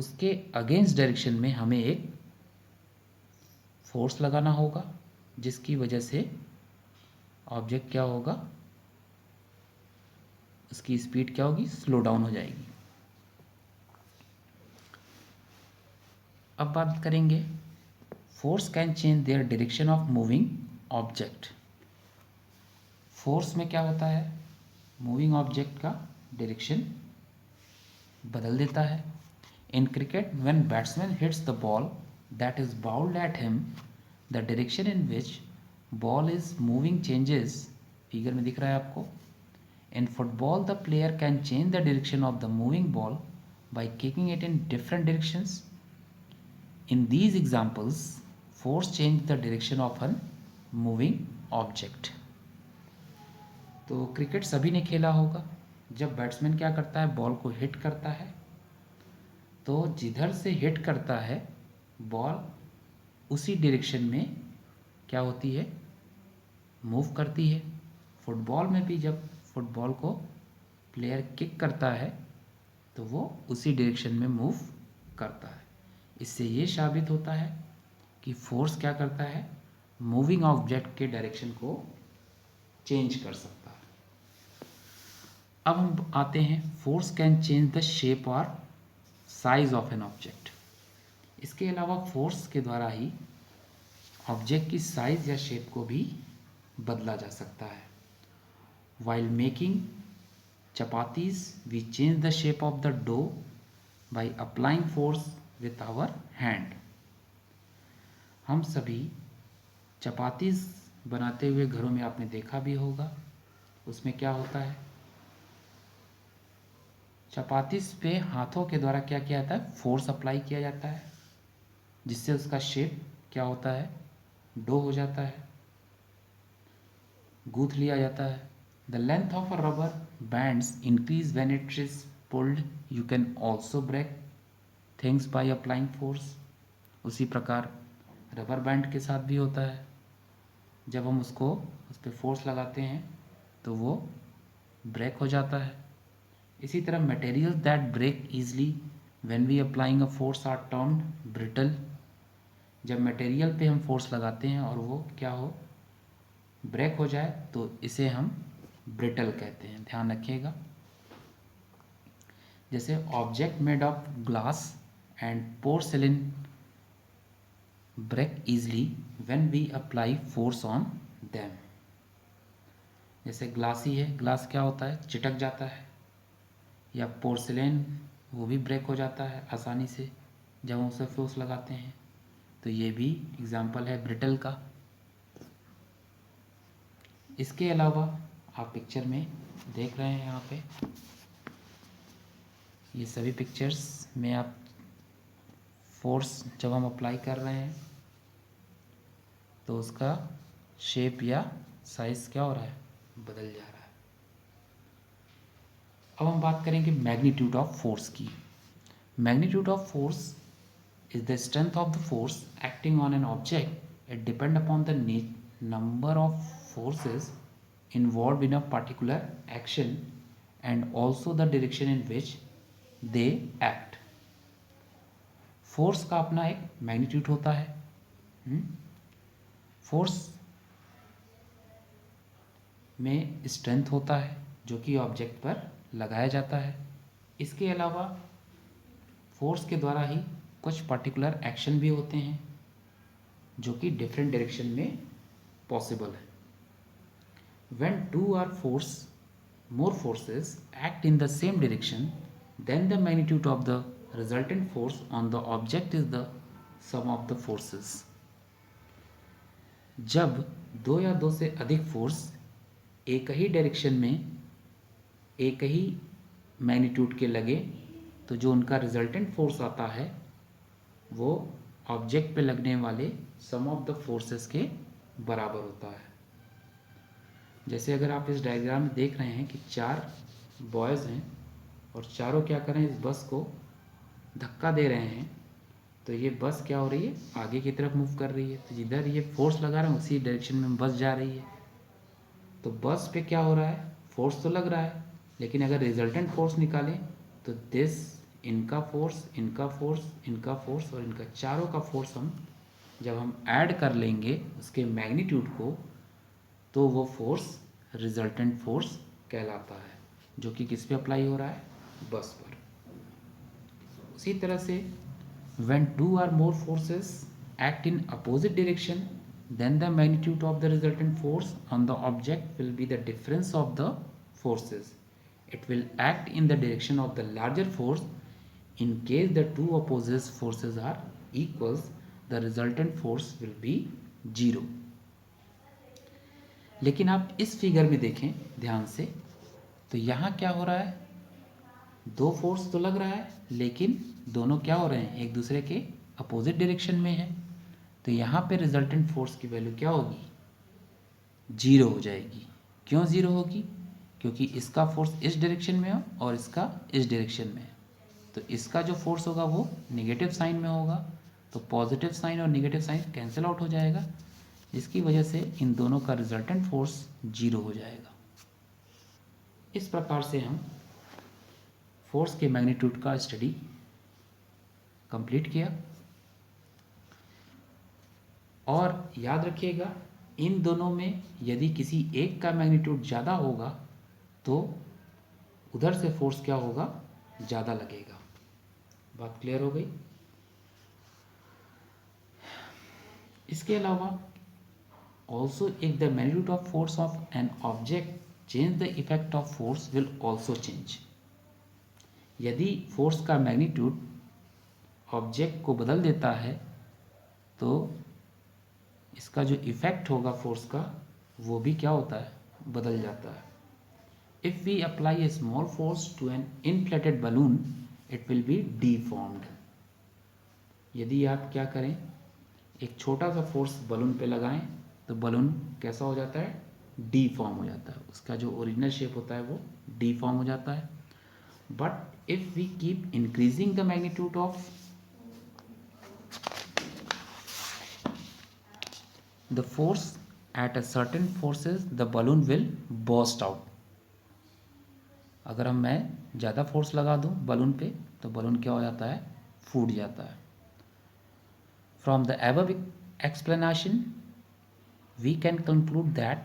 उसके against direction में हमें एक फोर्स लगाना होगा, जिसकी वजह से ऑब्जेक्ट क्या होगा, उसकी स्पीड क्या होगी, स्लो डाउन हो जाएगी। अब बात करेंगे force can change their direction of moving object. Force में क्या होता है, मूविंग ऑब्जेक्ट का डायरेक्शन बदल देता है। In cricket when batsman hits the ball that is bowled at him, the direction in which ball is moving changes. Figure में दिख रहा है आपको। In football the player can change the direction of the moving ball by kicking it in different directions. In these examples, force change the direction of a moving object. तो cricket सभी ने खेला होगा। जब बैट्समैन क्या करता है, ball को हिट करता है, तो जिधर से हिट करता है बॉल उसी डायरेक्शन में क्या होती है, मूव करती है। फुटबॉल में भी जब फुटबॉल को प्लेयर किक करता है तो वो उसी डायरेक्शन में मूव करता है। इससे ये साबित होता है कि फोर्स क्या करता है, मूविंग ऑब्जेक्ट के डायरेक्शन को चेंज कर सकता है। अब हम आते हैं, force can change the shape और साइज ऑफ एन ऑब्जेक्ट। इसके अलावा फोर्स के द्वारा ही ऑब्जेक्ट की साइज या शेप को भी बदला जा सकता है। While making chapatis we change the shape of the dough by applying force with our hand. हम सभी चपातीज बनाते हुए घरों में आपने देखा भी होगा, उसमें क्या होता है, चपातीज पे हाथों के द्वारा क्या किया जाता है, फोर्स अप्लाई किया जाता है, जिससे उसका शेप क्या होता है, डो हो जाता है, गूंथ लिया जाता है। The length of a rubber bands increase when it is pulled, you can also break things by applying force. उसी प्रकार रबर बैंड के साथ भी होता है, जब हम उसको उस पर फोर्स लगाते हैं तो वो ब्रेक हो जाता है। इसी तरह material that break easily when we applying a force are termed brittle. जब मटेरियल पे हम फोर्स लगाते हैं और वो क्या हो, ब्रेक हो जाए, तो इसे हम ब्रिटल कहते हैं, ध्यान रखिएगा। जैसे object made of glass and porcelain break easily when we apply force on them. जैसे ग्लासी है, ग्लास क्या होता है, चिटक जाता है, या पोर्सिलेन वो भी ब्रेक हो जाता है आसानी से जब हम उसे फोर्स लगाते हैं। तो ये भी एग्जाम्पल है ब्रिटल का। इसके अलावा आप पिक्चर में देख रहे हैं, यहाँ पे ये सभी पिक्चर्स में आप फोर्स जब हम अप्लाई कर रहे हैं तो उसका शेप या साइज क्या हो रहा है, बदल जा रहा है। अब हम बात करेंगे मैग्नीट्यूड ऑफ फोर्स की। Magnitude of force is the strength of the force acting on an object. It depends upon the number of forces involved in a particular action and also the direction in which they act. Force का अपना एक magnitude होता है। Force में strength होता है जो कि ऑब्जेक्ट पर लगाया जाता है। इसके अलावा फोर्स के द्वारा ही कुछ पर्टिकुलर एक्शन भी होते हैं जो कि डिफरेंट डायरेक्शन में पॉसिबल है। When two or force more forces act in the same direction, then the magnitude of the resultant force on the object is the sum of the forces. जब दो या दो से अधिक फोर्स एक ही direction में एक ही मैग्नीट्यूड के लगे, तो जो उनका रिजल्टेंट फोर्स आता है वो ऑब्जेक्ट पे लगने वाले सम ऑफ द फोर्सेस के बराबर होता है। जैसे अगर आप इस डायग्राम में देख रहे हैं कि 4 बॉयज़ हैं और चारों क्या कर रहे हैं, इस बस को धक्का दे रहे हैं, तो ये बस क्या हो रही है, आगे की तरफ मूव कर रही है। तो जिधर ये फोर्स लगा रहे हैं उसी डायरेक्शन में बस जा रही है। तो बस पे क्या हो रहा है, फोर्स तो लग रहा है, लेकिन अगर रिजल्टेंट फोर्स निकालें तो दिस इनका फोर्स, इनका फोर्स, इनका फोर्स और इनका चारों का फोर्स हम जब हम ऐड कर लेंगे उसके मैग्नीट्यूड को, तो वो फोर्स रिजल्टेंट फोर्स कहलाता है, जो कि किस पे अप्लाई हो रहा है, बस पर। उसी तरह से when two or more forces act in opposite direction, then the magnitude of the resultant force on the object will be the difference of the forces. It will act in the direction of the larger force. In case the two opposite forces are equals, the resultant force will be 0. लेकिन आप इस figure में देखें ध्यान से, तो यहाँ क्या हो रहा है, दो फोर्स तो लग रहा है लेकिन दोनों क्या हो रहे हैं, एक दूसरे के अपोजिट डायरेक्शन में है। तो यहाँ पे रिजल्टेंट फोर्स की वैल्यू क्या होगी, 0 हो जाएगी। क्यों 0 होगी, क्योंकि इसका फोर्स इस डायरेक्शन में है और इसका इस डायरेक्शन में है। तो इसका जो फोर्स होगा वो नेगेटिव साइन में होगा, तो पॉजिटिव साइन और नेगेटिव साइन कैंसिल आउट हो जाएगा, जिसकी वजह से इन दोनों का रिजल्टेंट फोर्स 0 हो जाएगा। इस प्रकार से हम फोर्स के मैग्नीट्यूड का स्टडी कंप्लीट किया। और याद रखिएगा, इन दोनों में यदि किसी एक का मैग्नीट्यूड ज़्यादा होगा तो उधर से फोर्स क्या होगा, ज़्यादा लगेगा। बात क्लियर हो गई। इसके अलावा also if the magnitude of force of an object change the effect of force will also change. यदि फोर्स का मैग्नीट्यूड ऑब्जेक्ट को बदल देता है तो इसका जो इफेक्ट होगा फोर्स का वो भी क्या होता है, बदल जाता है। If we apply a small force to an inflated balloon it will be deformed. यदि आप क्या करें, एक छोटा सा फोर्स बलून पे लगाएं तो बलून कैसा हो जाता है, डीफॉर्म हो जाता है। उसका जो ओरिजिनल शेप होता है वो डीफॉर्म हो जाता है। But if we keep increasing the magnitude of the force at a certain forces the balloon will burst out। अगर मैं ज़्यादा फोर्स लगा दूं बलून पे तो बलून क्या हो जाता है, फूट जाता है। From the above explanation we can conclude that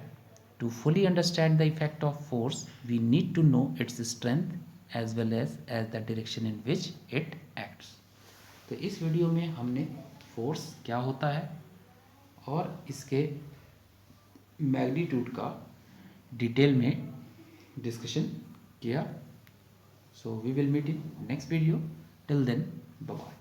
to fully understand the effect of force we need to know its strength as well as the direction in which it acts। तो इस video में हमने force क्या होता है और इसके magnitude का डिटेल में डिस्कशन किया। So we will meet in next video. Till then bye bye.